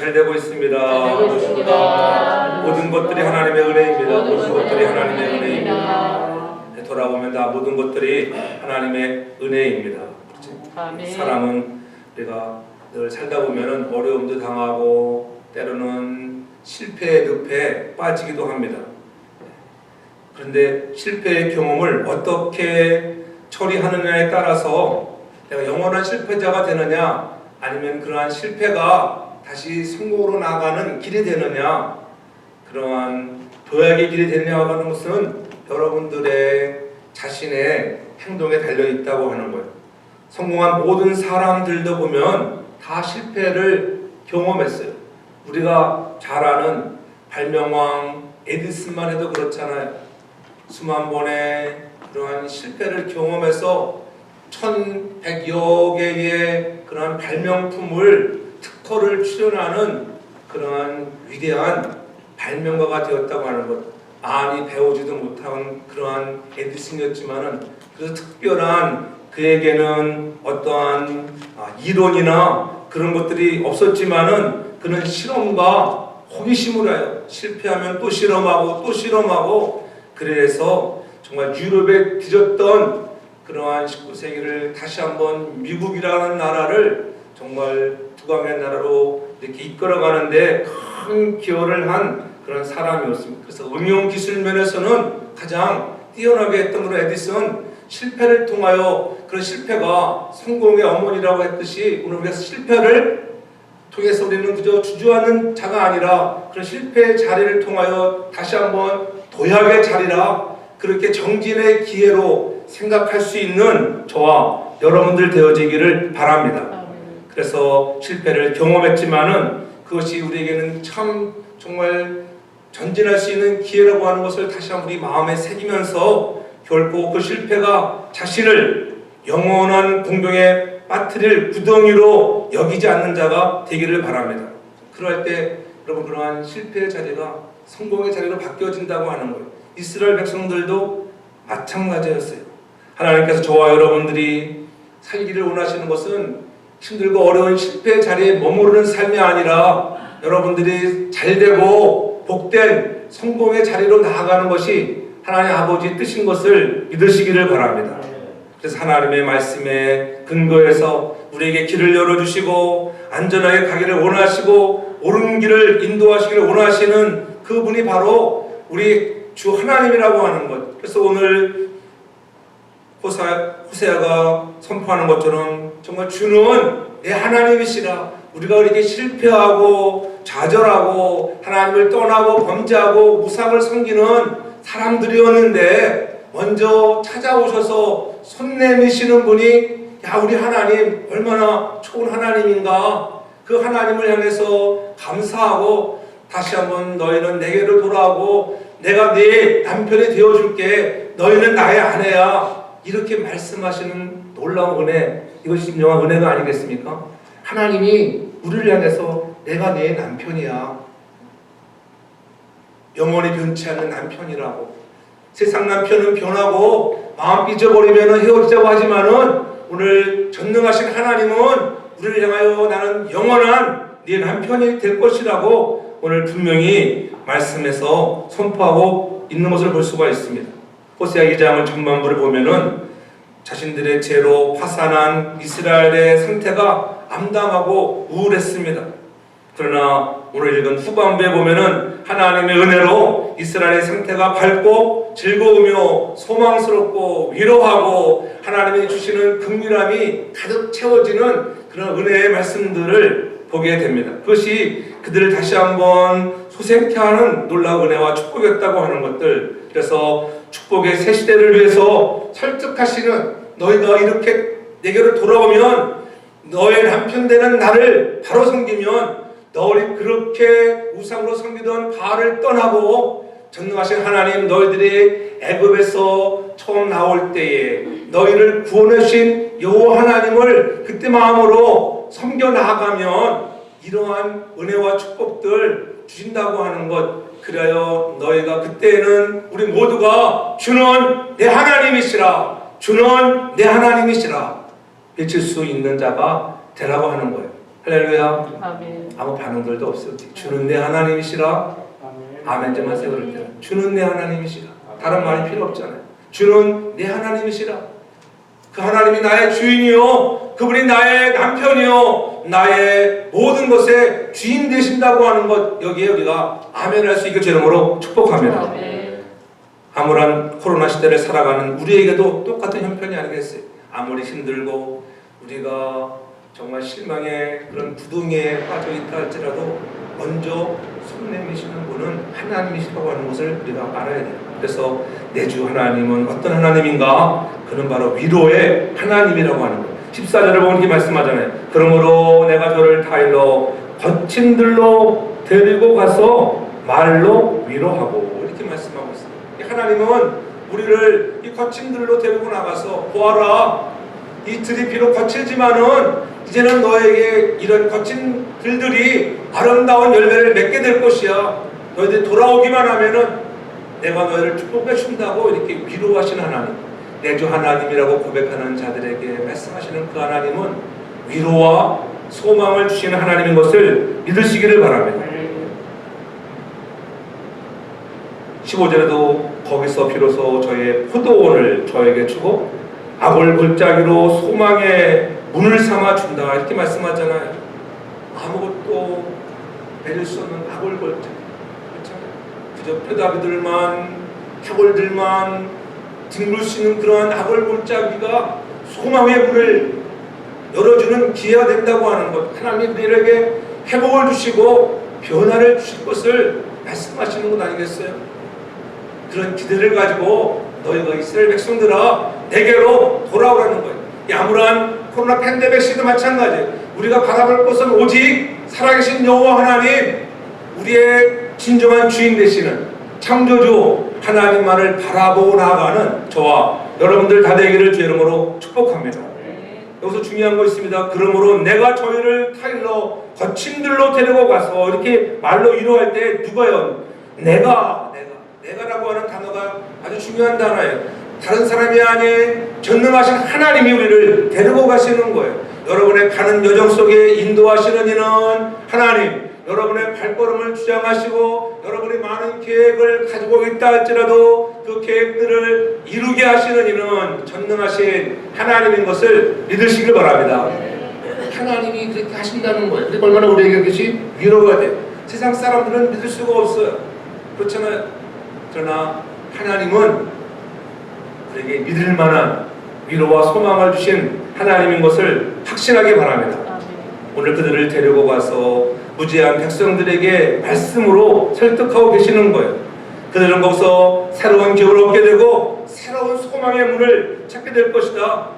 잘 되고 있습니다. 잘 되고 있습니다. 모든 것들이 하나님의 은혜입니다. 모든 것들이 하나님의 은혜입니다. 은혜입니다. 돌아보면 다 모든 것들이 하나님의 은혜입니다. 아멘. 사람은 우리가 늘 살다 보면은 어려움도 당하고 때로는 실패의 늪에 빠지기도 합니다. 그런데 실패의 경험을 어떻게 처리하느냐에 따라서 내가 영원한 실패자가 되느냐, 아니면 그러한 실패가 다시 성공으로 나가는 길이 되느냐, 그러한 도약의 길이 되느냐고 하는 것은 여러분들의 자신의 행동에 달려 있다고 하는 거예요. 성공한 모든 사람들도 보면 다 실패를 경험했어요. 우리가 잘 아는 발명왕 에디슨만 해도 그렇잖아요. 수만 번의 그러한 실패를 경험해서 1100여 개의 그러한 발명품을 특허를 출연하는 그러한 위대한 발명가가 되었다고 하는 것. 많이 배우지도 못한 그러한 에디슨이었지만은 그래서 특별한 그에게는 어떠한 이론이나 그런 것들이 없었지만은 그는 실험과 호기심을 하여 실패하면 또 실험하고 또 실험하고, 그래서 정말 유럽에 뒤졌던 그러한 19세기를 다시 한번 미국이라는 나라를 정말 두강의 나라로 이렇게 이끌어가는데 큰 기여를 한 그런 사람이었습니다. 그래서 응용 기술 면에서는 가장 뛰어나게 했던 그런 에디슨, 실패를 통하여 그런 실패가 성공의 어머니라고 했듯이 오늘 우리가 실패를 통해서 우리는 그저 주저하는 자가 아니라 그런 실패의 자리를 통하여 다시 한번 도약의 자리라, 그렇게 정진의 기회로 생각할 수 있는 저와 여러분들 되어지기를 바랍니다. 그래서 실패를 경험했지만은 그것이 우리에게는 참 정말 전진할 수 있는 기회라고 하는 것을 다시 한번 우리 마음에 새기면서 결코 그 실패가 자신을 영원한 공경에 빠뜨릴 구덩이로 여기지 않는 자가 되기를 바랍니다. 그럴 때 여러분, 그러한 실패의 자리가 성공의 자리로 바뀌어진다고 하는 거예요. 이스라엘 백성들도 마찬가지였어요. 하나님께서 저와 여러분들이 살기를 원하시는 것은 힘들고 어려운 실패의 자리에 머무르는 삶이 아니라 여러분들이 잘되고 복된 성공의 자리로 나아가는 것이 하나님 아버지의 뜻인 것을 믿으시기를 바랍니다. 그래서 하나님의 말씀에 근거해서 우리에게 길을 열어주시고 안전하게 가기를 원하시고 옳은 길을 인도하시기를 원하시는 그분이 바로 우리 주 하나님이라고 하는 것. 그래서 오늘 호세아가 선포하는 것처럼 정말 주는 내 하나님이시라. 우리가 이렇게 실패하고 좌절하고 하나님을 떠나고 범죄하고 우상을 섬기는 사람들이었는데 먼저 찾아오셔서 손 내미시는 분이, 야, 우리 하나님 얼마나 좋은 하나님인가, 그 하나님을 향해서 감사하고 다시 한번 너희는 내게로 돌아오고 내가 네 남편이 되어줄게, 너희는 나의 아내야, 이렇게 말씀하시는 놀라운 은혜, 이것이 진정한 은혜가 아니겠습니까? 하나님이 우리를 향해서 내가 네 남편이야, 영원히 변치 않는 남편이라고. 세상 남편은 변하고 마음 삐져버리면 헤어지자고 하지만은 오늘 전능하신 하나님은 우리를 향하여 나는 영원한 네 남편이 될 것이라고 오늘 분명히 말씀에서 선포하고 있는 것을 볼 수가 있습니다. 호세아 2장을 전반부를 보면은 자신들의 죄로 파산한 이스라엘의 상태가 암담하고 우울했습니다. 그러나 오늘 읽은 후반부에 보면은 하나님의 은혜로 이스라엘의 상태가 밝고 즐거우며 소망스럽고 위로하고 하나님이 주시는 긍휼함이 가득 채워지는 그런 은혜의 말씀들을 보게 됩니다. 그것이 그들을 다시 한번 소생케 하는 놀라운 은혜와 축복이었다고 하는 것들. 그래서 축복의 새 시대를 위해서 설득하시는, 너희가 이렇게 내게로 돌아오면 너의 남편 되는 나를 바로 섬기면 너희 그렇게 우상으로 섬기던 바알을 떠나고 전능하신 하나님, 너희들이 애굽에서 처음 나올 때에 너희를 구원해 주신 여호와 하나님을 그때 마음으로 섬겨 나아가면 이러한 은혜와 축복들 주신다고 하는 것. 그래요, 너희가 그때는 우리 모두가 주는 내 하나님이시라, 주는 내 하나님이시라 외칠 수 있는 자가 되라고 하는 거예요. 할렐루야. 아멘. 아무 반응들도 없어요. 주는 내 하나님이시라. 아멘 좀 하세요. 그럴 때 주는 내 하나님이시라. 다른 말이 필요 없잖아요. 주는 내 하나님이시라. 그 하나님이 나의 주인이요, 그분이 나의 남편이요, 나의 모든 것의 주인 되신다고 하는 것, 여기에 우리가 아멘 할 수 있게 제름으로 축복합니다. 아멘. 암울한 코로나 시대를 살아가는 우리에게도 똑같은 형편이 아니겠어요? 아무리 힘들고 우리가 정말 실망의 그런 구덩이에 빠져 있다 할지라도 먼저 손 내미시는 분은 하나님이시라고 하는 것을 우리가 알아야 돼요. 그래서 내 주 하나님은 어떤 하나님인가? 그는 바로 위로의 하나님이라고 하는 거예요. 14절을 보면 이렇게 말씀하잖아요. 그러므로 내가 저를 타일러 거친 들로 데리고 가서 말로 위로하고, 이렇게 말씀하고 있어요. 하나님은 우리를 이 거친 들로 데리고 나가서 보아라, 이 들이 비록 거칠지만은 이제는 너에게 이런 거친 들들이 아름다운 열매를 맺게 될 것이야. 너희들이 돌아오기만 하면은 내가 너희를 축복해 준다고 이렇게 위로하시는 하나님, 내 주 하나님이라고 고백하는 자들에게 말씀하시는 그 하나님은 위로와 소망을 주시는 하나님인 것을 믿으시기를 바랍니다. 15절에도 거기서 비로소 저의 포도원을 저에게 주고 악을 골짜기로 소망의 문을 삼아 준다, 이렇게 말씀하잖아요. 아무것도 맺을 수 없는 악을 골짜기, 그저 뼈다귀들만, 혀골들만 뒹굴 수 있는 그러한 악을 골짜기가 소망의 문을 열어주는 기회가 된다고 하는 것, 하나님이 우리에게 회복을 주시고 변화를 주실 것을 말씀하시는 것 아니겠어요? 그런 기대를 가지고 너희가 이스라엘 백성들아 내게로 돌아오라는 거예요. 이 암울한 코로나 팬데믹 시도 마찬가지예요. 우리가 바라볼 것은 오직 살아계신 여호와 하나님, 우리의 진정한 주인 되시는 창조주 하나님만을 바라보고 나아가는 저와 여러분들 다 되기를 주 이름으로 축복합니다. 여기서 중요한 거 있습니다. 그러므로 내가 저희를 타일러 거친 들로 데리고 가서, 이렇게 말로 위로할 때 누가요? 내가라고 하는 단어가 아주 중요한 단어예요. 다른 사람이 아닌 전능하신 하나님이 우리를 데리고 가시는 거예요. 여러분의 가는 여정 속에 인도하시는 이는 하나님, 여러분의 발걸음을 주장하시고 여러분이 많은 계획을 가지고 있다 할지라도 그 계획들을 이루게 하시는 이는 전능하신 하나님인 것을 믿으시길 바랍니다. 하나님이 그렇게 하신다는 거예요. 그러니까 얼마나 우리에게 그것이 위로가 돼요. 세상 사람들은 믿을 수가 없어요. 그렇잖아요. 그러나 하나님은 우리에게 믿을 만한 위로와 소망을 주신 하나님인 것을 확신하기 바랍니다. 오늘 그들을 데리고 가서 무지한 백성들에게 말씀으로 설득하고 계시는 거예요. 그들은 거기서 새로운 기업을 얻게 되고 새로운 소망의 문을 찾게 될 것이다.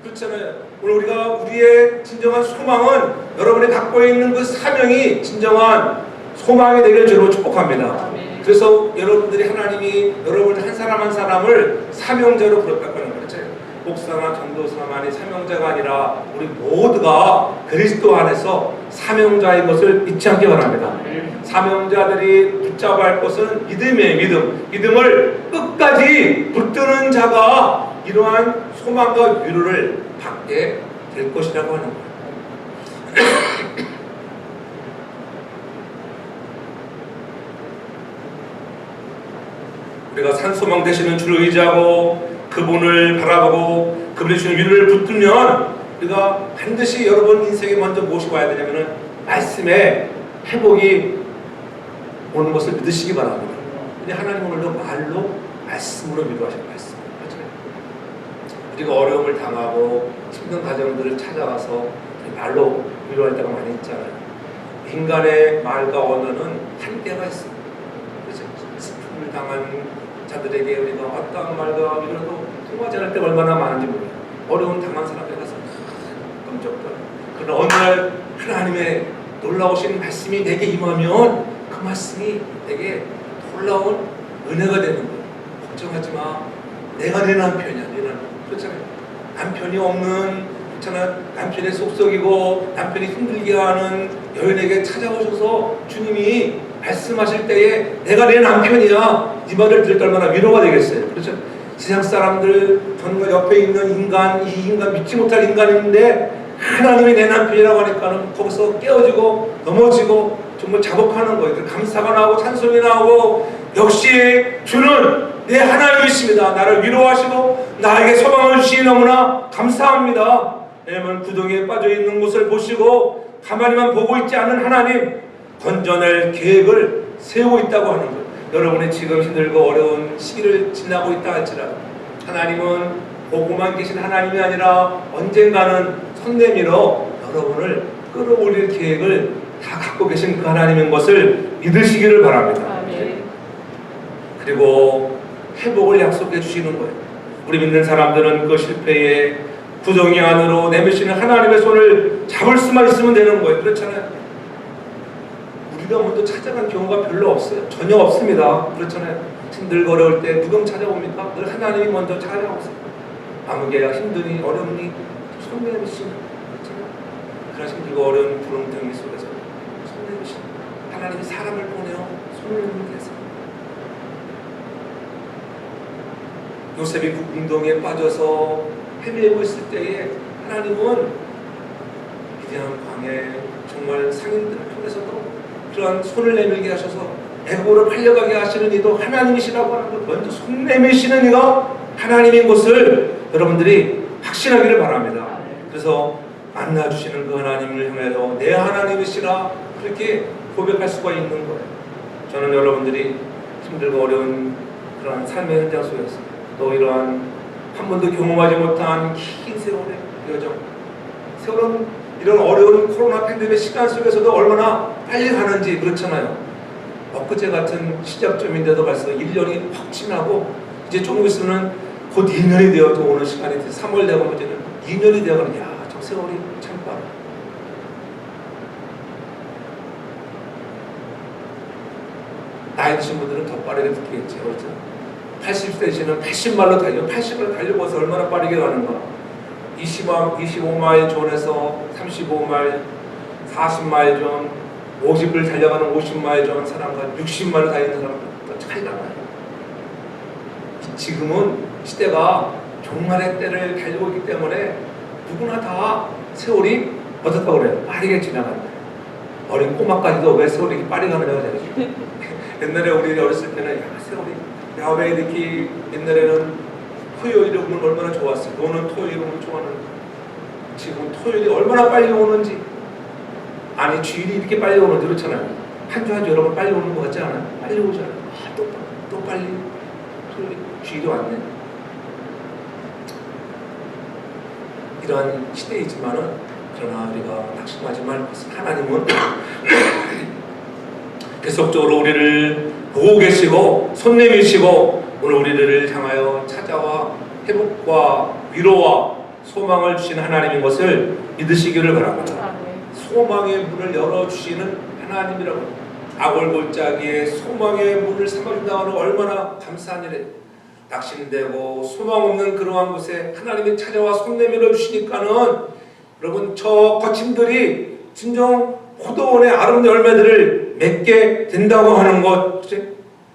그렇잖아요. 오늘 우리의 진정한 소망은 여러분이 갖고 있는 그 사명이 진정한 소망이 되기를 주로 축복합니다. 그래서 여러분들이 하나님이 여러분 한 사람 한 사람을 사명자로 부르셨다고 하는 거죠. 목사나 전도사만이 사명자가 아니라 우리 모두가 그리스도 안에서 사명자인 것을 잊지 않기 바랍니다. 사명자들이 붙잡아야 할 것은 믿음이에요. 믿음을 끝까지 붙드는 자가 이러한 소망과 위로를 받게 될 것이라고 하는 거예요. 우리가 산소망 되시는 주를 의지하고 그분을 바라보고 그분이 주는 위로를 붙들면 우리가 반드시 여러분 인생에 먼저 무엇이 와야 되냐면은 말씀에 회복이 오는 것을 믿으시기 바랍니다. 근데 하나님 오늘도 말로 말씀으로 위로하실 말씀. 우리가 어려움을 당하고 힘든 가정들을 찾아가서 말로 위로할 때가 많이 있잖아요. 인간의 말과 언어는 한계가 있습니다. 그래서 슬픔을 당한 자들에게 우리가 어떠한 말과 위로도 통하지 않을 때가 얼마나 많은지 모르겠어요. 어려운 당한 사람들에 가서 끔찍하다. 그러나 어느 날 하나님의 놀라우신 말씀이 내게 임하면 그 말씀이 내게 놀라운 은혜가 되는 거예요. 걱정하지 마. 내가 내 남편이야. 내 남편. 그렇잖아요. 남편이 없는, 그렇잖아요. 남편의 속썩이고 남편이 힘들게 하는 여인에게 찾아오셔서 주님이 말씀하실 때에 내가 내 남편이야, 이 말을 들을 때 얼마나 위로가 되겠어요. 그렇죠? 세상 사람들, 전과 옆에 있는 인간, 이 인간 믿지 못할 인간인데 하나님이 내 남편이라고 하니까는 거기서 깨어지고 넘어지고 정말 자복하는 거예요. 감사가 나오고 찬송이 나오고 역시 주는 내 하나님이십니다. 나를 위로하시고 나에게 소망을 주시니 너무나 감사합니다. 왜냐하면 구덩이에 빠져있는 것을 보시고 가만히만 보고 있지 않는 하나님, 건져낼 계획을 세우고 있다고 하는 거예요. 여러분이 지금 힘들고 어려운 시기를 지나고 있다 할지라도 하나님은 보고만 계신 하나님이 아니라 언젠가는 손 내밀어 여러분을 끌어올릴 계획을 다 갖고 계신 그 하나님인 것을 믿으시기를 바랍니다. 아멘. 그리고 회복을 약속해 주시는 거예요. 우리 믿는 사람들은 그 실패에 구덩이 안으로 내미시는 하나님의 손을 잡을 수만 있으면 되는 거예요. 그렇잖아요. 우리가 먼저 찾아간 경우가 별로 없어요. 전혀 없습니다. 그렇잖아요. 힘들고 어려울 때 누가 찾아옵니까? 늘 하나님이 먼저 찾아오세요. 아무개가 힘드니 어렵니 손 내미시는, 그렇잖아요. 그런 힘들고 어려운 구렁텅이 속에서 손 내미시는 하나님이 사람을 보내어 손을 내밀게서 요셉이 궁동에 빠져서 헤매고 있을 때에 하나님은 미디안 광야에 정말 상인들을 통해서도 그런 손을 내밀게 하셔서 애굽으로 팔려가게 하시는 이도 하나님이시라고 하는 것, 먼저 손 내미시는 이가 하나님인 것을 여러분들이 확신하기를 바랍니다. 그래서 만나주시는 그 하나님을 향해서 내 하나님이시라 그렇게 고백할 수가 있는 거예요. 저는 여러분들이 힘들고 어려운 그런 삶의 현장 속에서 또 이러한 한 번도 경험하지 못한 긴 세월의 여정, 세월은 이런 어려운 코로나 팬데믹 시간 속에서도 얼마나 빨리 가는지 그렇잖아요. 엊그제 같은 시작점인데도 벌써 1년이 확 지나고 이제 조금 있으면 곧 2년이 되어도 오는 시간이 3월 되고 이제는 2년이 되어가는, 야, 저 세월이 참 빠르다. 나이 드신 분들은 더 빠르게 느끼겠지. 그렇죠? 80세시는 80마일로 달려, 80마일로 달려봐서 얼마나 빠르게 가는가. 25마일 존에서 35마일, 40마일 존, 50을 달려가는 50마일 존 사람과 60마일로 달리는 사람과 차이가 나요. 지금은 시대가 종말의 때를 달리고 있기 때문에 누구나 다 세월이 어떻다고 그래요? 빠르게 지나간다. 어린 꼬마까지도 왜 세월이 이렇게 빨리 가느냐고 생각해요. 옛날에 우리 어렸을 때는 야, 세월이, 야, 왜 이렇게 옛날에는 토요일에 오면 얼마나 좋았어요. 너는 토요일에 오면 좋아하는, 지금 토요일이 얼마나 빨리 오는지, 아니 주일이 이렇게 빨리 오는지 그렇잖아요. 한 주 한 주 여러분 빨리 오는 것 같지 않아요? 빨리 오잖아요. 아, 또 빨리 토요일이, 주일이 왔네. 이러한 시대이지만은 그러나 우리가 낙심하지 말 것은 하나님은 계속적으로 우리를 보고 계시고 손 내미시고 오늘 우리들을 향하여 찾아와 회복과 위로와 소망을 주시는 하나님인 것을 믿으시기를 바랍니다. 소망의 문을 열어주시는 하나님이라고, 아골골짜기에 소망의 문을 삼아준다는 얼마나 감사한 일이에요. 낙심되고 소망 없는 그러한 곳에 하나님이 찾아와 손 내밀어 주시니까는 여러분 저 거침들이 진정 포도원의 아름다운 열매들을 맺게 된다고 하는 것.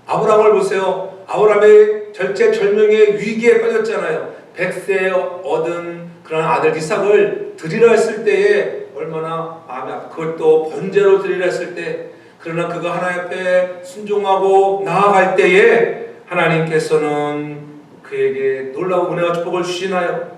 아브라함을 보세요. 아브라함의 절체절명의 위기에 빠졌잖아요. 100세에 얻은 그런 아들 이삭을 드리라 했을 때에 얼마나 마음이 아프고, 그것도 번제로 드리라 했을 때, 그러나 그가 하나님 앞에 순종하고 나아갈 때에 하나님께서는 그에게 놀라운 은혜와 축복을 주시나요?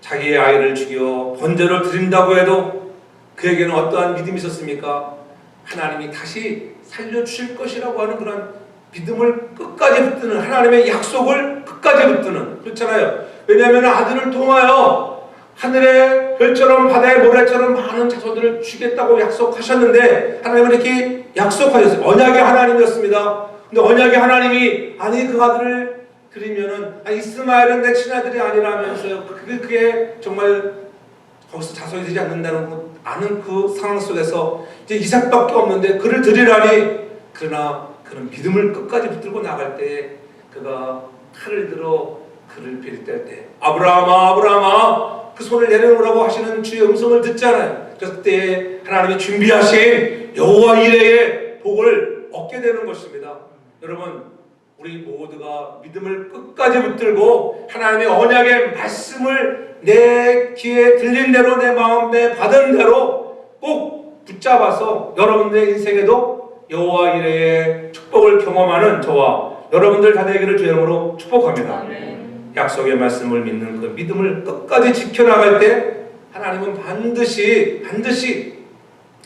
자기의 아이를 죽여 번제로 드린다고 해도 그에게는 어떠한 믿음이 있었습니까? 하나님이 다시 살려주실 것이라고 하는 그런 믿음을 끝까지 붙드는, 하나님의 약속을 끝까지 붙드는, 그렇잖아요. 왜냐하면 아들을 통하여 하늘의 별처럼 바다의 모래처럼 많은 자손들을 주겠다고 약속하셨는데 하나님은 이렇게 약속하셨어요. 언약의 하나님이었습니다. 근데 언약의 하나님이 아니 그 아들을 드리면은 이스마엘은 내 친아들이 아니라면서요. 그게 정말 거기서 자손이 되지 않는다는 거 아는 그 상황 속에서 이제 이삭밖에 없는데 그를 드리라니, 그러나 그는 믿음을 끝까지 붙들고 나갈 때 그가 칼을 들어 그를 빌될 때 아브라함아 아브라함아 그 손을 내려놓으라고 하시는 주의 음성을 듣잖아요. 그래서 그때 하나님이 준비하신 여호와 이레의 복을 얻게 되는 것입니다. 여러분 우리 모두가 믿음을 끝까지 붙들고 하나님의 언약의 말씀을 내 귀에 들린 대로 내 마음에 받은 대로 꼭 붙잡아서 여러분들의 인생에도 여호와 이레의 축복을 경험하는 저와 여러분들 다 되기를 주의 이름으로 축복합니다. 아멘. 약속의 말씀을 믿는 그 믿음을 끝까지 지켜나갈 때 하나님은 반드시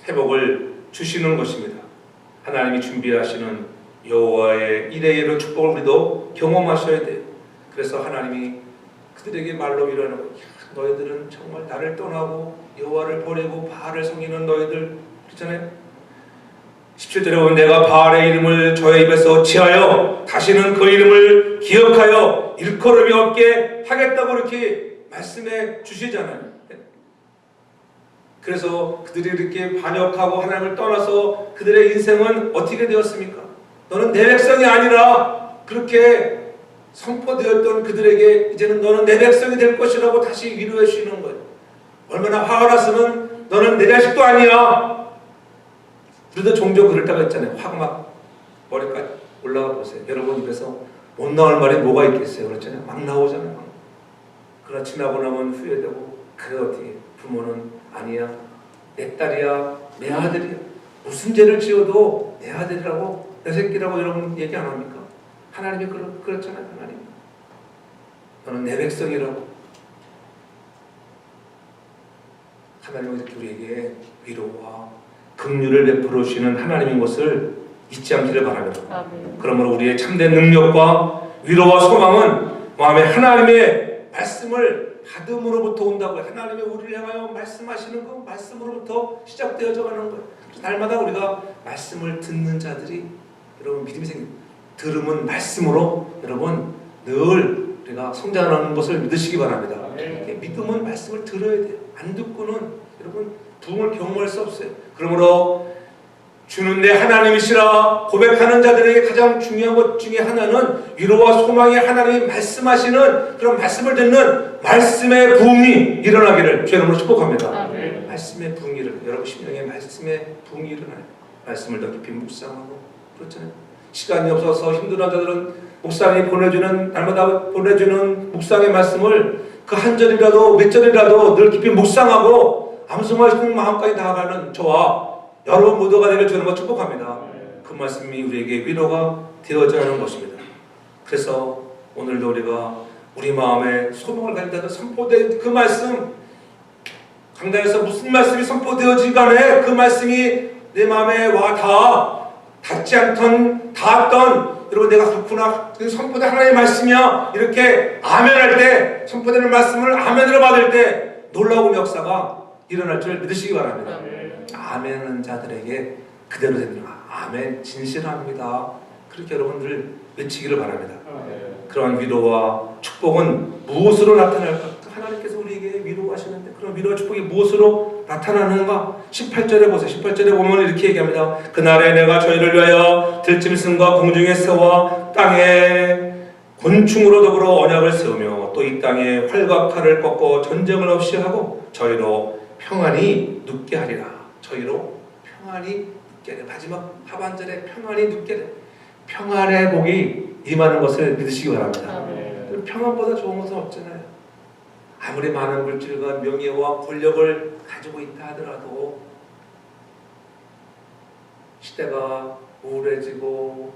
회복을 주시는 것입니다. 하나님이 준비하시는 여호와의 이레의 축복을 우리도 경험하셔야 돼요. 그래서 하나님이 그들에게 말로 이러는 너희들은 정말 나를 떠나고 여호와를 버리고 바알을 섬기는 너희들 그렇잖아요. 17절에 보면 내가 바알의 이름을 저의 입에서 지하여 다시는 그 이름을 기억하여 일컬음이 없게 하겠다고 이렇게 말씀해 주시잖아요. 그래서 그들이 이렇게 반역하고 하나님을 떠나서 그들의 인생은 어떻게 되었습니까? 너는 내 백성이 아니라 그렇게 선포되었던 그들에게 이제는 너는 내 백성이 될 것이라고 다시 위로해 주시는 거예요. 얼마나 화가 났으면 너는 내 자식도 아니야. 우리도 종종 그럴 때가 있잖아요. 화가 막 머리까지 올라가 보세요. 여러분 입에서 못 나올 말이 뭐가 있겠어요. 그렇잖아요. 막 나오잖아요. 그러나 지나고 나면 후회되고 그래 어떻게 부모는 아니야. 내 딸이야. 내 아들이야. 무슨 죄를 지어도 내 아들이라고 내 새끼라고 여러분 얘기 안 합니까? 하나님이 그렇잖아요. 하나님 너는 내 백성이라고. 하나님은 이렇게 우리에게 위로와 긍휼을 베풀어 주시는 하나님인 것을 잊지 않기를 바랍니다. 아멘. 그러므로 우리의 참된 능력과 위로와 소망은 마음에 하나님의 말씀을 받음으로부터 온다고 해요. 하나님이 우리를 향하여 말씀하시는 그 말씀으로부터 시작되어져 가는 거예요. 날마다 우리가 말씀을 듣는 자들이 여러분 믿음이 생깁니다. 들음은 말씀으로 여러분 늘 우리가 성장하는 것을 믿으시기 바랍니다. 믿음은 말씀을 들어야 돼요. 안 듣고는 여러분 부흥을 경험할 수 없어요. 그러므로 주는 내 하나님이시라 고백하는 자들에게 가장 중요한 것 중에 하나는 위로와 소망의 하나님이 말씀하시는 그런 말씀을 듣는 말씀의 부흥이 일어나기를 주의 이름으로 축복합니다. 아멘. 말씀의 부흥이 일어나요. 여러분 심령에 말씀의 부흥이 일어나요. 말씀을 더 깊이 묵상하고 그렇잖아요. 시간이 없어서 힘들어하는 자들은 목사님이 보내주는 날마다 보내주는 묵상의 말씀을 그 한 절이라도 몇 절이라도 늘 깊이 묵상하고 암송하시는 마음까지 다가가는 저와 여러분 모두가 되길 주는 것 축복합니다. 그 말씀이 우리에게 위로가 되어져야 하는 것입니다. 그래서 오늘도 우리가 우리 마음에 소망을 가진다는 선포된 그 말씀 강단에서 무슨 말씀이 선포되어지기 간에 그 말씀이 내 마음에 와 닿지 않던 닿았던 여러분 내가 그렇구나 그 선포된 하나님의 말씀이야 이렇게 아멘할 때 선포되는 말씀을 아멘으로 받을 때 놀라운 역사가 일어날 줄 믿으시기 바랍니다. 아멘하는 자들에게 그대로 됩니다. 아멘 진실합니다. 그렇게 여러분들 외치기를 바랍니다. 그러한 위로와 축복은 무엇으로 나타날까? 하나님께서 우리에게 위로하시는데 그런 위로와 축복이 무엇으로 나타나는가? 18절에 보세요. 18절에 보면 이렇게 얘기합니다. 그날에 내가 저희를 위하여 들짐승과 공중의 새와 땅의 곤충으로 더불어 언약을 세우며 또 이 땅에 활과 칼을 꺾고 전쟁을 없이 하고 저희로 평안히 눕게 하리라. 저희로 평안히 눕게 하리라. 마지막 하반절에 평안히 눕게 하리라. 평안의 복이 임하는 것을 믿으시기 바랍니다. 평안보다 좋은 것은 없잖아요. 아무리 많은 물질과 명예와 권력을 가지고 있다 하더라도 시대가 우울해지고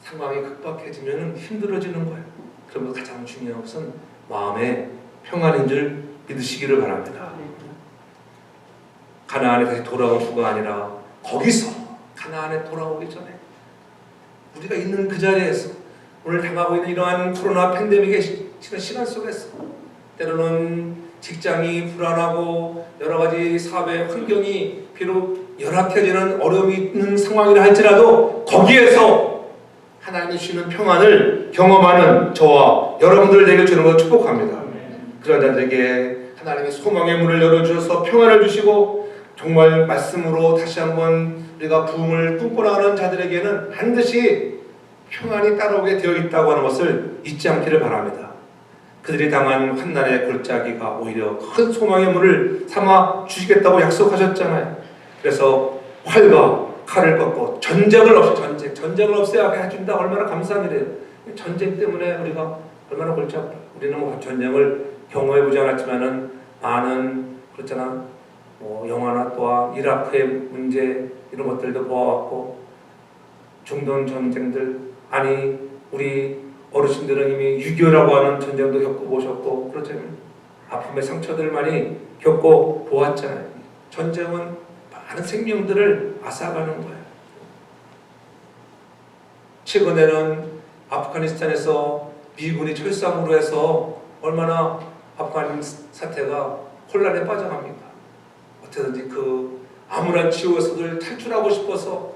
상황이 급박해지면 힘들어지는 거예요. 그러면 가장 중요한 것은 마음의 평안인 줄 믿으시기를 바랍니다. 가나안에 다시 돌아온 후가 아니라 거기서 가나안에 돌아오기 전에 우리가 있는 그 자리에서 오늘 당하고 있는 이러한 코로나 팬데믹의 시간 속에서 때로는 직장이 불안하고 여러 가지 사회 환경이 비록 열악해지는 어려움이 있는 상황이라 할지라도 거기에서 하나님이 주시는 평안을 경험하는 저와 여러분들 되길 주는 것을 축복합니다. 그런 자들에게 하나님이 소망의 문을 열어주셔서 평안을 주시고 정말 말씀으로 다시 한번 우리가 부흥을 꿈꿔나가는 자들에게는 반드시 평안이 따라오게 되어 있다고 하는 것을 잊지 않기를 바랍니다. 그들이 당한 환난의 골짜기가 오히려 큰 소망의 문을 삼아 주시겠다고 약속하셨잖아요. 그래서 활과 칼을 꺾고 전쟁을 없애야 해준다. 얼마나 감사한 일이에요. 전쟁 때문에 우리가 얼마나 골치 아파. 우리는 뭐 전쟁을 경험해보지 않았지만은 많은 그렇잖아. 뭐 영화나 또한 이라크의 문제 이런 것들도 보아왔고 중동 전쟁들 아니 우리 어르신들은 이미 6.25라고 하는 전쟁도 겪어보셨고 그렇잖아요. 아픔의 상처들 많이 겪고 보았잖아요. 전쟁은 많은 생명들을 앗아가는 거예요. 최근에는 아프가니스탄에서 미군이 철수함으로 해서 얼마나 아프간 사태가 혼란에 빠져갑니까? 어떻게든지 그 암울한 지옥에서들 탈출하고 싶어서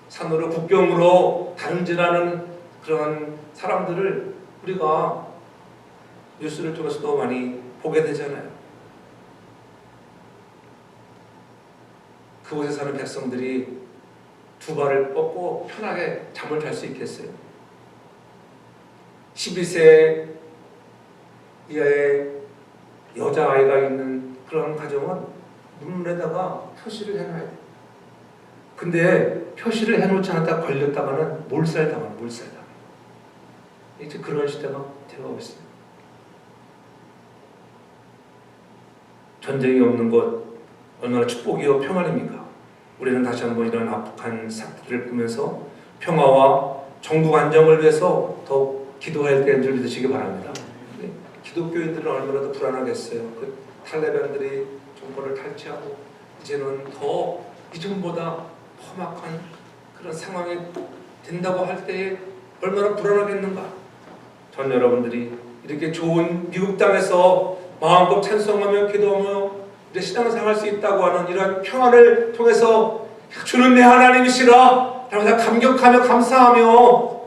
산으로 국경으로 다름질하는 그런 사람들을 우리가 뉴스를 통해서도 많이 보게 되잖아요. 그곳에 사는 백성들이 두 발을 뻗고 편하게 잠을 잘 수 있겠어요? 12세 이하의 여자아이가 있는 그런 가정은 문문에다가 표시를 해놔야 돼요. 근데 표시를 해놓지 않았다 걸렸다가는 몰살당하는 몰살당해요. 이제 그런 시대가 되어가고 있습니다. 전쟁이 없는 것 얼마나 축복이요 평안입니까? 우리는 다시 한번 이런 아프간 사태를 보면서 평화와 정국 안정을 위해서 더 기도할 때인 줄 믿으시기 바랍니다. 기독교인들은 얼마나 더 불안하겠어요. 그 탈레반들이 정권을 탈취하고 이제는 더 이전보다 험악한 그런 상황이 된다고 할 때에 얼마나 불안하겠는가. 전 여러분들이 이렇게 좋은 미국 땅에서 마음껏 찬송하며 기도하며 우리 신앙생활 할 수 있다고 하는 이런 평안을 통해서 주는 내 하나님이시라 라면서 감격하며 감사하며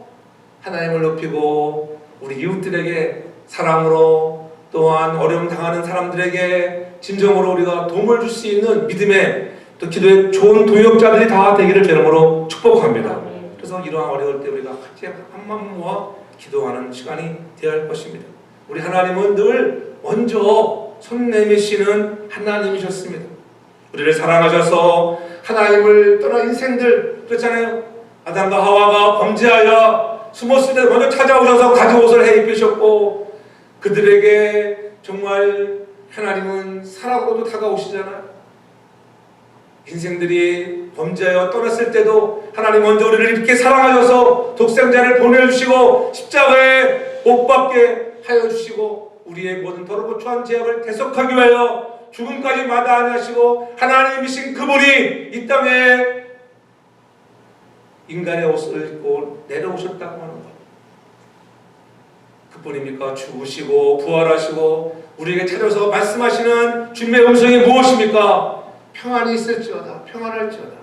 하나님을 높이고 우리 이웃들에게 사랑으로 또한 어려움 당하는 사람들에게 진정으로 우리가 도움을 줄 수 있는 믿음의 또 기도의 좋은 동역자들이 다 되기를 주님으로 축복합니다. 그래서 이러한 어려울 때 우리가 같이 한마음 모아 기도하는 시간이 되어야 할 것입니다. 우리 하나님은 늘 먼저 손 내미시는 하나님이셨습니다. 우리를 사랑하셔서 하나님을 떠난 인생들 그렇잖아요. 아담과 하와가 범죄하여 숨었을 때 먼저 찾아오셔서 가죽옷을 해 입히셨고 그들에게 정말 하나님은 사랑으로도 다가오시잖아요. 인생들이 범죄하여 떠났을 때도 하나님 먼저 우리를 이렇게 사랑하셔서 독생자를 보내주시고 십자가에 못 박게 하여 주시고 우리의 모든 더럽고 추한 죄악을 대속하기 위하여 죽음까지 마다하시고 하나님이신 그분이 이 땅에 인간의 옷을 입고 내려오셨다고 하는 것. 그뿐입니까? 죽으시고 부활하시고 우리에게 찾아서 말씀하시는 주님의 음성이 무엇입니까? 평안이 있을지어다. 평안할지어다.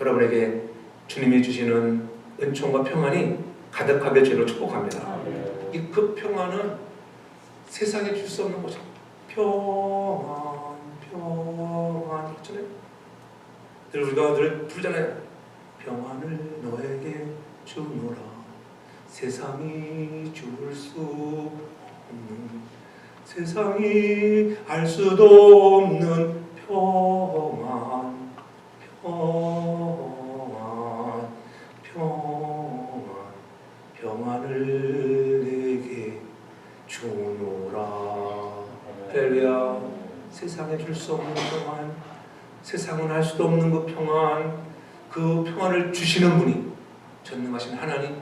여러분에게 주님이 주시는 은총과 평안이 가득하게 주로 축복합니다. 이 그 평안은 세상에 줄 수 없는 거죠. 평안, 평안 그렇잖아요. 우리가 늘 부르잖아요. 평안을 너에게 주노라. 세상이 줄 수 없는 세상이 알 수도 없는 평안, 평안, 평안, 평안을 내게 주노라. 할렐루야. 세상에 줄 수 없는 평안, 세상은 알 수도 없는 그 평안, 그 평안을 주시는 분이 전능하신 하나님,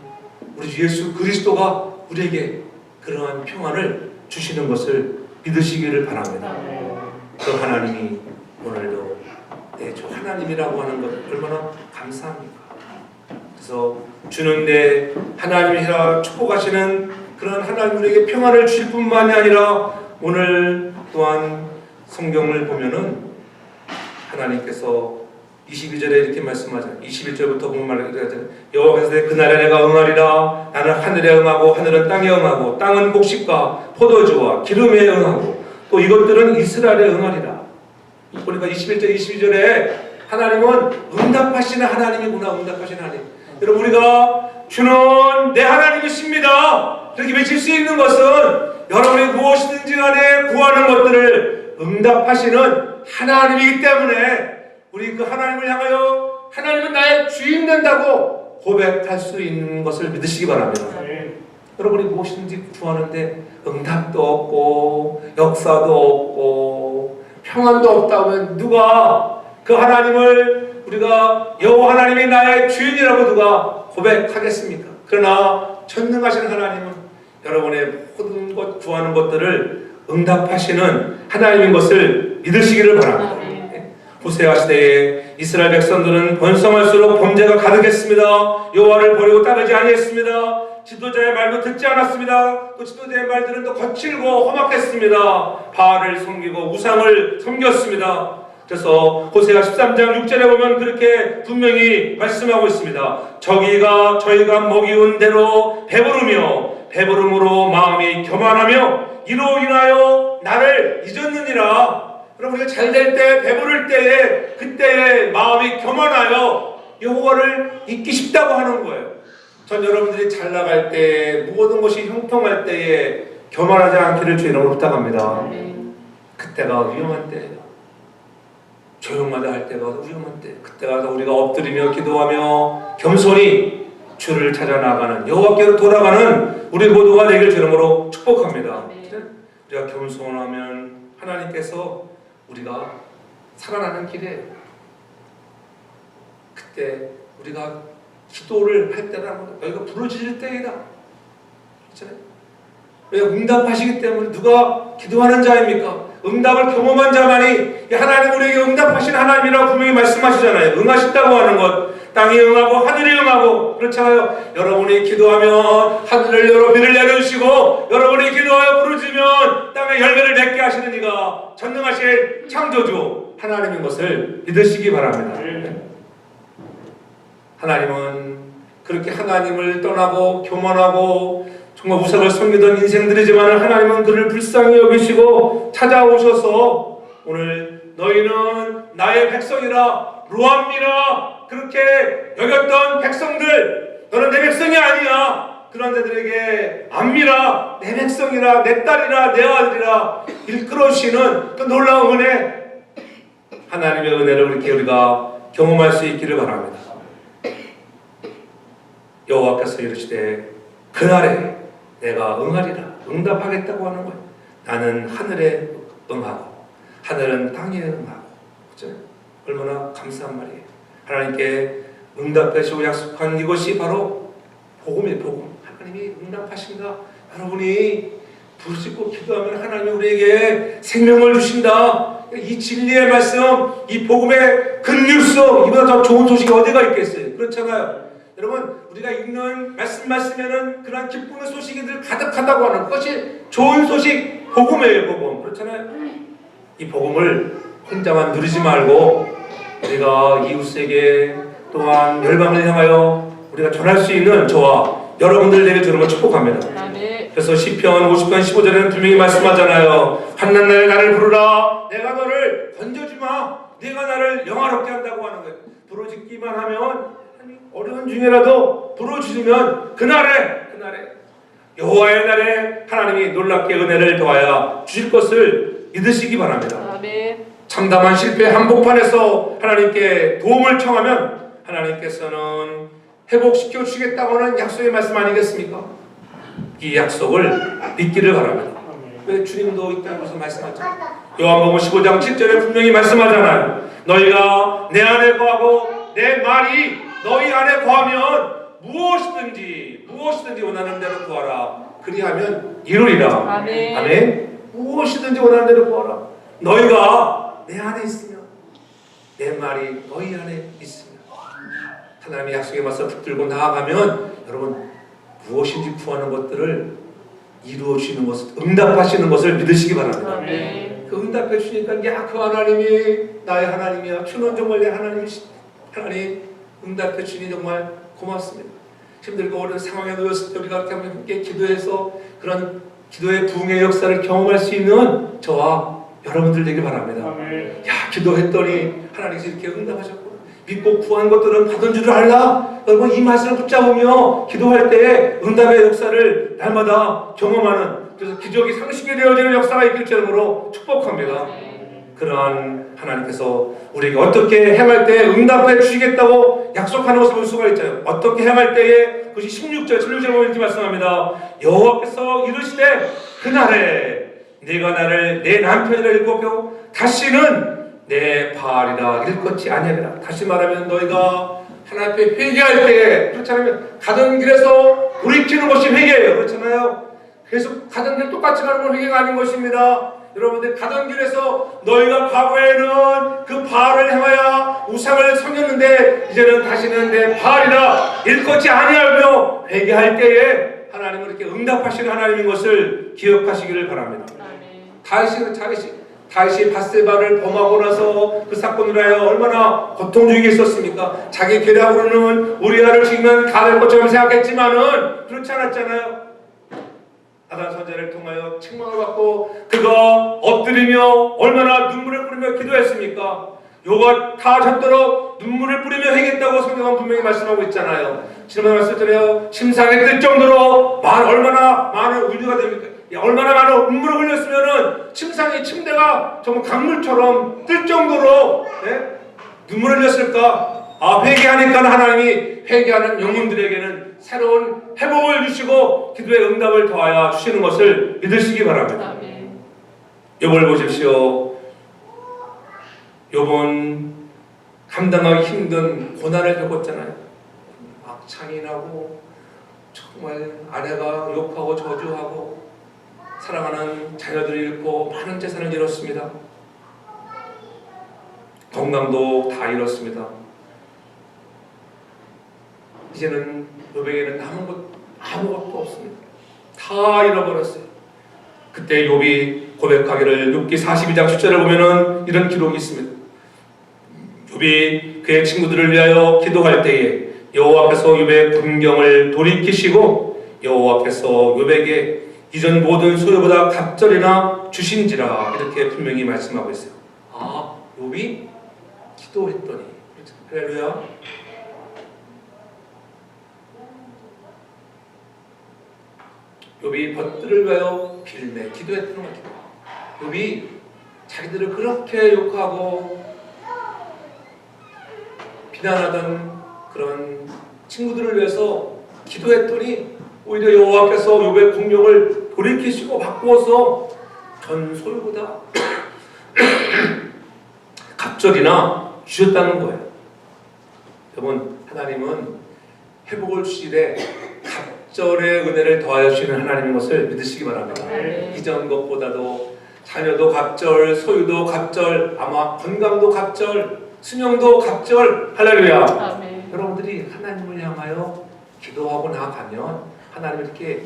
우리 주 예수 그리스도가 우리에게 그러한 평안을 주시는 것을 믿으시기를 바랍니다. 그 하나님이 오늘도 주 하나님이라고 하는 것 얼마나 감사합니까? 그래서 주는 내 하나님이라 축복하시는 그런 하나님 우리에게 평안을 주실 뿐만이 아니라 오늘 또한 성경을 보면은 하나님께서 22절에 이렇게 말씀하잖아요. 21절부터 보면 말하잖아요. 여호와께서 그날에 내가 응하리라. 나는 하늘에 응하고 하늘은 땅에 응하고 땅은 곡식과 포도주와 기름에 응하고 또 이것들은 이스라엘에 응하리라. 보니까 21절 22절에 하나님은 응답하시는 하나님이구나. 응답하시는 하나님. 여러분 우리가 주는 내 하나님이십니다. 이렇게 외칠 수 있는 것은 여러분이 무엇이든지 간에 구하는 것들을 응답하시는 하나님이기 때문에 우리 그 하나님을 향하여 하나님은 나의 주인 된다고 고백할 수 있는 것을 믿으시기 바랍니다. 여러분이 무엇이든지 구하는데 응답도 없고 역사도 없고 평안도 없다면 누가 그 하나님을 우리가 여호와 하나님이 나의 주인이라고 누가 고백하겠습니까? 그러나 전능하신 하나님은 여러분의 모든 것 구하는 것들을 응답하시는 하나님인 것을 믿으시기를 바랍니다. 호세아 시대에 이스라엘 백성들은 번성할수록 범죄가 가득했습니다. 여호와를 버리고 따르지 아니했습니다. 지도자의 말도 듣지 않았습니다. 또 지도자의 말들은 또 거칠고 험악했습니다. 바알을 섬기고 우상을 섬겼습니다. 그래서 호세아 13장 6절에 보면 그렇게 분명히 말씀하고 있습니다. 저희가 먹이운 대로 배부름으로 마음이 교만하며 이로 인하여 나를 잊었느니라. 그럼 우리가 잘 될 때, 배부를 때에, 그때에 마음이 교만하여 여호와를 잊기 쉽다고 하는 거예요. 전 여러분들이 잘 나갈 때, 모든 것이 형통할 때에 교만하지 않기를 주 이름으로 부탁합니다. 그때가 위험한 때예요. 조용하다 할 때가 위험한 때, 그때 가서 우리가 엎드리며 기도하며 겸손히 주를 찾아 나가는, 여호와께로 돌아가는 우리 모두가 되길 주 이름으로 축복합니다. 우리가 겸손하면 하나님께서 우리가 살아나는 길에 그때 우리가 기도를 할 때라는 것, 여기가 부르짖을 때이다. 그렇잖아요. 왜 응답하시기 때문에 누가 기도하는 자입니까? 응답을 경험한 자만이 하나님 우리에게 응답하신 하나님이라고 분명히 말씀하시잖아요. 응하신다고 하는 것, 땅이 응하고 하늘이 응하고 그렇잖아요. 여러분이 기도하면 하늘을 열어 비를 내려주시고 여러분이 기도하여 부르짖으면 땅에 열매를 맺게 하시는 이가 전능하신 창조주 하나님인 것을 믿으시기 바랍니다. 하나님은 그렇게 하나님을 떠나고 교만하고 정말 우상을 섬기던 인생들이지만 하나님은 그를 불쌍히 여기시고 찾아오셔서 오늘 너희는 나의 백성이라 루암미라 그렇게 여겼던 백성들, 너는 내 백성이 아니야. 그런 자들에게 암미라, 내 백성이라, 내 딸이라, 내 아들이라 일컬어주시는 그 놀라운 은혜, 하나님의 은혜를 이렇게 우리가 경험할 수 있기를 바랍니다. 여호와께서 이르시되 그날에 내가 응하리라, 응답하겠다고 하는 거예요. 나는 하늘에 응하고 하늘은 땅에 응하고. 그렇죠? 얼마나 감사한 말이에요. 하나님께 응답하시고 약속한 이것이 바로 복음이에요. 복음. 하나님이 응답하신다. 여러분이 부르짖고 기도하면 하나님이 우리에게 생명을 주신다. 이 진리의 말씀, 이 복음의 굿뉴스, 이보다 더 좋은 소식이 어디가 있겠어요? 그렇잖아요. 여러분, 우리가 읽는 말씀에는 그런 기쁨의 소식이 늘 가득하다고 하는 것이 좋은 소식, 복음이에요. 복음. 그렇잖아요. 이 복음을 혼자만 누리지 말고 우리가 이웃에게 또한 열방을 향하여 우리가 전할 수 있는 저와 여러분들 되게 주는 걸 축복합니다. 그래서 시편 50편 15절에는 분명히 말씀하잖아요. 환난 날에 나를 부르라. 내가 너를 건져주마. 네가 나를 영화롭게 한다고 하는 거예요. 부르짖기만 하면 어려운 중에라도 부르짖으면 그날에 여호와의 날에 하나님이 놀랍게 은혜를 더하여 주실 것을 믿으시기 바랍니다. 참담한 실패 한복판에서 하나님께 도움을 청하면 하나님께서는 회복시켜 주시겠다고 하는 약속의 말씀 아니겠습니까? 이 약속을 믿기를 바랍니다. 왜 주님도 이 땅에서 말씀하죠? 요한복음 15장 7절에 분명히 말씀하잖아요. 너희가 내 안에 거하고 내 말이 너희 안에 거하면 무엇이든지 원하는 대로 구하라. 그리하면 이루리라. 아멘. 아멘. 무엇이든지 원하는 대로 구하라. 너희가 내 안에 있으면, 내 말이 너희 안에 있으면, 하나님의 약속에 맞서 붙들고 나아가면 여러분 무엇인지 구하는 것들을 이루어 주시는 것을, 응답하시는 것을 믿으시기 바랍니다. 아멘. 그 응답해 주시니까 야, 그 하나님이 나의 하나님이야. 주는 정말 내 하나님이시. 하나님 응답해 주시니 정말 고맙습니다. 힘들고 어려운 상황에 놓였을 때 우리가 함께 기도해서 그런 기도의 부흥의 역사를 경험할 수 있는 저와 여러분들 되길 바랍니다. 아멘. 야, 기도했더니 하나님께서 이렇게 응답하셨구나. 믿고 구한 것들은 받은 줄을 알라. 여러분 이 말씀을 붙잡으며 기도할 때 응답의 역사를 날마다 경험하는, 그래서 기적이 상식이 되어지는 역사가 있길 줄로 축복합니다. 그러한 하나님께서 우리에게 어떻게 행할 때 응답해 주시겠다고 약속하는 것을 볼 수가 있잖아요. 어떻게 행할 때에 그것이 16절 보면 이렇게 말씀합니다. 여호와께서 이르시되 그날에 네가 나를 내 남편이라 일컫고 다시는 내 바알이라 일컫지 아니하리라. 다시 말하면 너희가 하나님 앞에 회개할 때에, 그렇지 않으면 가던 길에서 돌이키는 것이 회개예요. 그렇잖아요. 그래서 가던 길 똑같이 가는 건 회개가 아닌 것입니다. 여러분들 가던 길에서 너희가 과거에는 그 바알을 행하여 우상을 섬겼는데 이제는 다시는 내 바알이라 일컫지 아니하며 회개할 때에 하나님은 이렇게 응답하시는 하나님인 것을 기억하시기를 바랍니다. 다윗이 밧세바를 범하고 나서 그 사건을 하여 얼마나 고통중에 있었습니까? 자기 계략으로는 우리아를 죽이면 다 될 것처럼 생각했지만은 그렇지 않았잖아요. 나단 선지자를 통하여 책망을 받고 그가 엎드리며 얼마나 눈물을 뿌리며 기도했습니까? 요가 다 젖도록 눈물을 뿌리며 행했다고 성경은 분명히 말씀하고 있잖아요. 지난번에 말씀드려요. 심상에 뜰 정도로 얼마나 많은 우유가 됩니까? 얼마나 많은 눈물을 흘렸으면은 침대가 정말 강물처럼 뜰 정도로 눈물을 흘렸을까? 회개하니까 하나님이 회개하는 영혼들에게는 새로운 회복을 주시고 기도의 응답을 더하여 주시는 것을 믿으시기 바랍니다. 욥을 보십시오. 욥은 감당하기 힘든 고난을 겪었잖아요. 악창이 나고 정말 아내가 욕하고 저주하고 사랑하는 자녀들을 잃고 많은 재산을 잃었습니다. 건강도 다 잃었습니다. 이제는 욥에게는 남은 것 아무것도 없습니다. 다 잃어버렸어요. 그때 욥이 고백하기를 욥기 42장 10절을 보면은 이런 기록이 있습니다. 욥이 그의 친구들을 위하여 기도할 때에 여호와께서 욥의 군경을 돌이키시고 여호와께서 욥에게 이전 모든 소유보다 갑절이나 주신지라 이렇게 분명히 말씀하고 있어요. 욥이 기도했더니, 할렐루야. 욥이 벗들을 위하여 빌매 기도했던 것 같아요. 욥이 자기들을 그렇게 욕하고 비난하던 그런 친구들을 위해서 기도했더니 오히려 여호와께서 욥의 공격을 돌이키시고 바꾸어서 전 소유보다 갑절이나 주셨다는 거예요. 여러분, 하나님은 회복을 주시되 갑절의 은혜를 더하여 주시는 하나님인 것을 믿으시기 바랍니다. 이전 것보다도 자녀도 갑절, 소유도 갑절, 아마 건강도 갑절, 수명도 갑절. 할렐루야. 아멘. 여러분들이 하나님을 향하여 기도하고 나아가면 하나님이 이렇게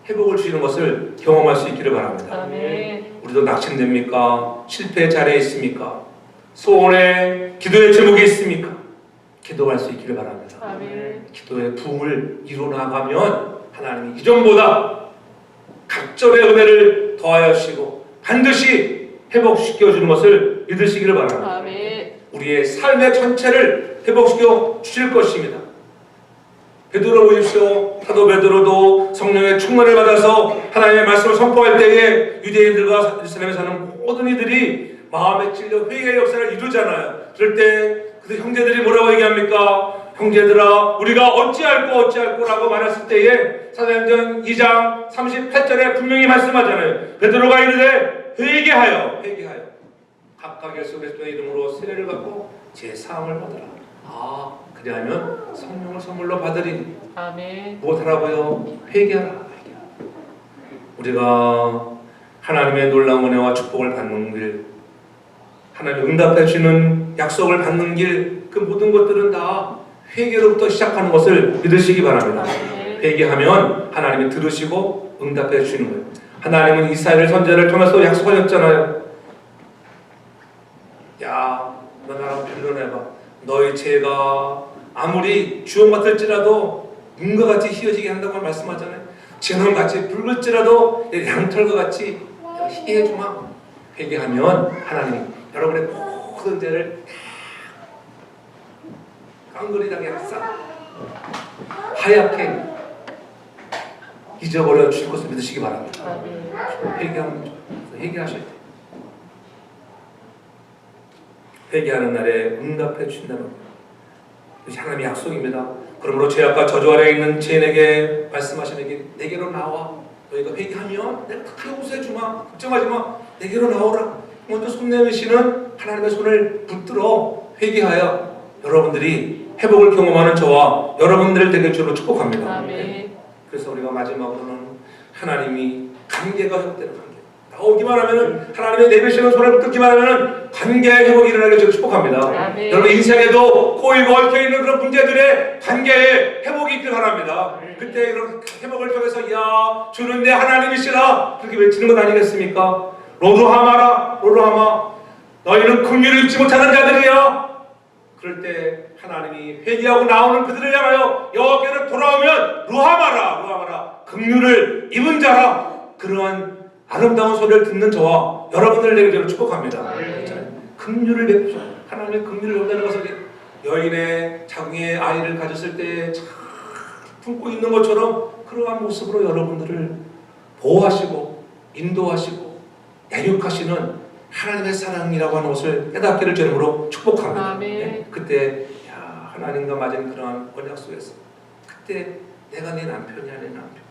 회복을 주시는 것을 경험할 수 있기를 바랍니다. 아멘. 우리도 낙심됩니까? 실패의 자리에 있습니까? 소원에 기도의 제목이 있습니까? 기도할 수 있기를 바랍니다. 아멘. 기도의 부흥을 이루어 나가면 하나님이 이전보다 각절의 은혜를 더하여 주시고 반드시 회복시켜 주는 것을 믿으시기를 바랍니다. 아멘. 우리의 삶의 전체를 회복시켜 주실 것입니다. 베드로 보십시오. 사도 베드로도 성령의 충만을 받아서 하나님의 말씀을 선포할 때에 유대인들과 예루살렘에 사는 모든 이들이 마음에 찔려 회개의 역사를 이루잖아요. 그럴 때 그 형제들이 뭐라고 얘기합니까? 형제들아, 우리가 어찌할꼬 라고 말했을 때에 사도행전 2장 38절에 분명히 말씀하잖아요. 베드로가 이르되 회개하여 각각 예수 그리스도의 이름으로 세례를 받고 제사함을 받으라. 그리하면 성령을 선물로 받으리니. 아멘. 무엇하라고요? 회개하라. 우리가 하나님의 놀라운 은혜와 축복을 받는 길, 하나님 응답해 주시는 약속을 받는 길, 그 모든 것들은 다 회개로부터 시작하는 것을 믿으시기 바랍니다. 아멘. 회개하면 하나님이 들으시고 응답해 주시는 거예요. 하나님은 이스라엘 선지자를 통해서 약속하셨잖아요. 야, 너 나랑 변론해봐. 너의 죄가 아무리 주홍 같을지라도 눈과 같이 희어지게 한다고 말씀하잖아요. 진홍같이 붉을지라도 양털과 같이 희게 해주마. 회개하면 하나님 여러분의 모든 죄를 깡그리하게 하얗게 잊어버려 주실 것을 믿으시기 바랍니다. 회개하면 회개하셔야 돼요. 회개하는 날에 응답해 주신다는 겁니다. 이것이 하나님의 약속입니다. 그러므로 죄악과 저주 아래에 있는 죄인에게 말씀하시는 내게로 나와. 너희가 회개하면 내가 크게 용서해 주마. 걱정하지 마. 내게로 나오라. 먼저 손 내미시는 하나님의 손을 붙들어 회개하여 여러분들이 회복을 경험하는 저와 여러분들을 되게 주로 축복합니다. 아멘. 그래서 우리가 마지막으로는 하나님이 관계가 회복되는 관계. 나오기만 하면은 하나님의 내미시는 손을 붙들기만 하면은 관계의 회복이 일어나길 저는 축복합니다. 아멘. 여러분 인생에도 꼬이고 얽혀 있는 그런 문제들의 관계의 회복이 있길 바랍니다. 그때 이런 회복을 통해서 야 주는 내 하나님이시라 그렇게 외치는 것 아니겠습니까? 로도하마라 로도하마 너희는 긍휼을 입지 못하는 자들이야. 그럴 때 하나님이 회개하고 나오는 그들을 향하여 여호와께로 돌아오면 루하마라 루하마라 긍휼을 입은 자라. 그러한 아름다운 소리를 듣는 저와 여러분들을 내게 축복합니다. 긍휼을 베푸죠. 하나님의 긍휼을 베푸는 것을 여인의 자궁의 아이를 가졌을 때 참 품고 있는 것처럼 그러한 모습으로 여러분들을 보호하시고 인도하시고 애육하시는 하나님의 사랑이라고 하는 것을 깨닫기를 주님으로 축복합니다. 아멘. 그때 야, 하나님과 맞은 그러한 언약 속에서 그때 내가 내 남편이야 내 남편.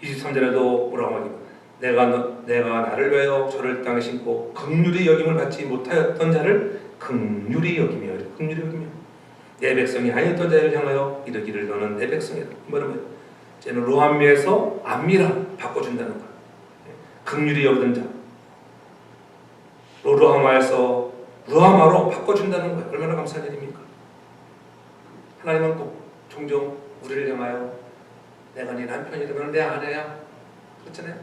23절에도 뭐라고 하냐? 내가 나를 위하여 저를 땅에 심고 긍휼히 여김을 받지 못하였던 자를 긍휼히 여기며 내 백성이 아니었던 자를 향하여 이르기를 너는 내 백성이다. 이 말은 뭐예요? 쟤는 로함미에서 암미라 바꿔준다는 거예요. 긍휼히 여기던 자 로로하마에서 루하마로 바꿔준다는 거예요. 얼마나 감사한 일입니까? 하나님은 꼭 종종 우리를 향하여 내가 네 남편이라면 내 아내야 그렇잖아요.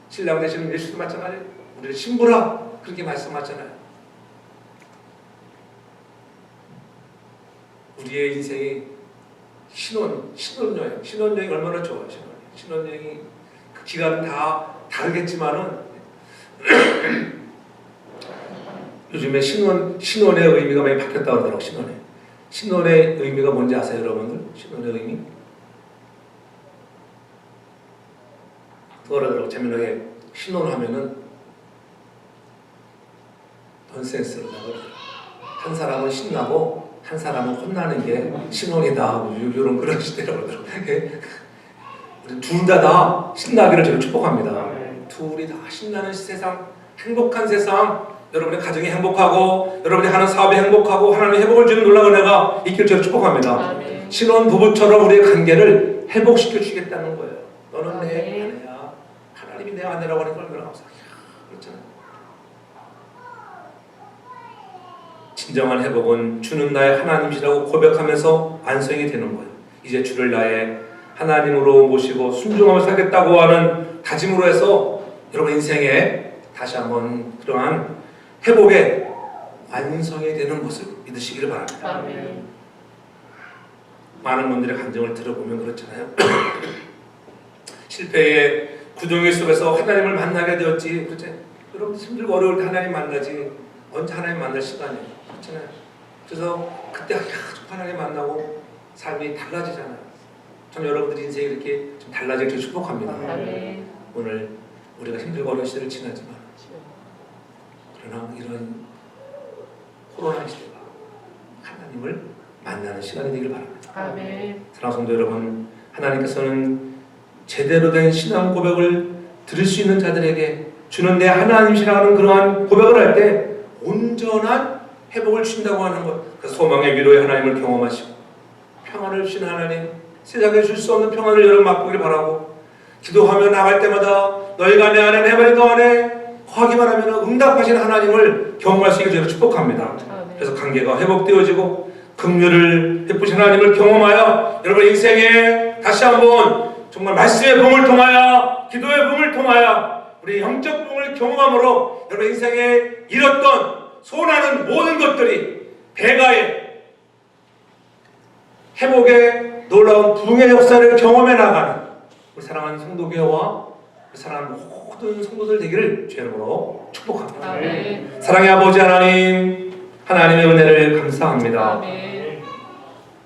신랑 되시는 예수도 마찬가지예요. 우리를 신부라 그렇게 말씀하잖아요. 우리의 인생이 신혼여행 얼마나 좋아요. 신혼여행이 그 기간은 다 다르겠지만은 요즘에 신혼의 의미가 많이 바뀌었다고 하더라고요. 신혼의 의미가 뭔지 아세요, 여러분들? 신혼의 의미? 그거라도 재미나게 신혼하면은 넌센스로 나거든요. 한 사람은 신나고 한 사람은 혼나는 게 신혼이다. 이런 그런 시대라고 그러더라고요. 둘 다 신나기를 저는 축복합니다. 둘이 다 신나는 세상, 행복한 세상, 여러분의 가정이 행복하고 여러분이 하는 사업이 행복하고 하나님의 회복을 주는 놀라운 은혜가 있기를 저는 축복합니다. 아멘. 신혼 부부처럼 우리의 관계를 회복시켜 주겠다는 거예요. 너는 내 아멘. 아내야. 하나님이 내 아내라고 하니까 얼마나 감사해요. 그렇잖아요. 진정한 회복은 주는 나의 하나님이시라고 고백하면서 완성이 되는 거예요. 이제 주를 나의 하나님으로 모시고 순종하며 살겠다고 하는 다짐으로 해서 여러분 인생에 다시 한번 그러한 회복의 완성이 되는 것을 믿으시기를 바랍니다. 아멘. 많은 분들의 감정을 들어보면 그렇잖아요. 실패의 구덩이 속에서 하나님을 만나게 되었지. 그렇지? 여러분 힘들고 어려울 때 하나님 만나지. 언제 하나님 만날 시간이에요. 그렇잖아요. 그래서 그때 하나님 만나고 삶이 달라지잖아요. 참 여러분들 인생이 이렇게 좀 달라지길 축복합니다. 아멘. 오늘 우리가 힘들고 어려운 시대를 지나지만 그러나 이런 코로나 시대가 하나님을 만나는 시간이 되길 바랍니다. 아멘. 사랑하는 성도 여러분, 하나님께서는 제대로 된 신앙 고백을 들을 수 있는 자들에게 주는 내 하나님이시라는 그러한 고백을 할 때 온전한 회복을 주신다고 하는 것. 그래서 소망의 위로의 하나님을 경험하시고 평안을 주신 하나님, 세상에 줄 수 없는 평안을 여러분 맛보길 바라고 기도하며 나갈 때마다 너희가 내 안에 내 말이 너 안에 거하기만 하면 응답하시는 하나님을 경험할 수 있게 저희가 축복합니다. 그래서 관계가 회복되어지고 긍휼을 베푸신 하나님을 경험하여 여러분 인생에 다시 한번 정말 말씀의 봄을 통하여 기도의 봄을 통하여 우리 영적 봄을 경험함으로 여러분 인생에 잃었던 소원하는 모든 것들이 배가의 회복의 놀라운 부흥의 역사를 경험해 나가는 우리 사랑하는 성도교회와 우리 사랑하는 모든 성도들 되기를 주의 이름으로 축복합니다. 아멘. 사랑의 아버지 하나님, 하나님의 은혜를 감사합니다. 아멘.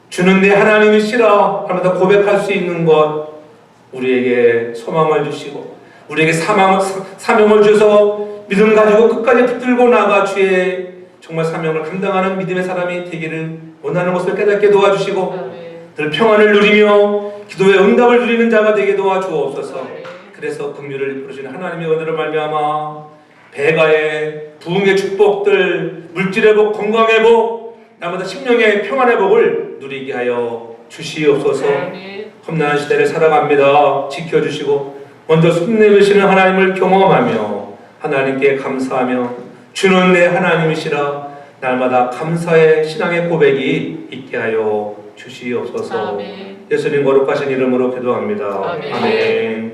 주는 내 하나님이시라 하면서 고백할 수 있는 것, 우리에게 소망을 주시고 우리에게 사명을 주셔서 믿음 가지고 끝까지 붙들고 나가 주의 정말 사명을 감당하는 믿음의 사람이 되기를 원하는 것을 깨닫게 도와주시고 아멘. 늘 평안을 누리며 기도의 응답을 누리는 자가 되게 도와주옵소서. 아멘. 그래서 긍휼을 부르시는 하나님의 은혜로 말미암아 배가의 부흥의 축복들, 물질의 복, 건강의 복, 날마다 심령의 평안의 복을 누리게 하여 주시옵소서. 아멘. 험난한 시대를 살아갑니다. 지켜주시고 먼저 숨내시는 하나님을 경험하며 하나님께 감사하며 주는 내 하나님이시라 날마다 감사의 신앙의 고백이 있게 하여 주시옵소서. 아멘. 예수님 거룩하신 이름으로 기도합니다. 아멘. 아멘.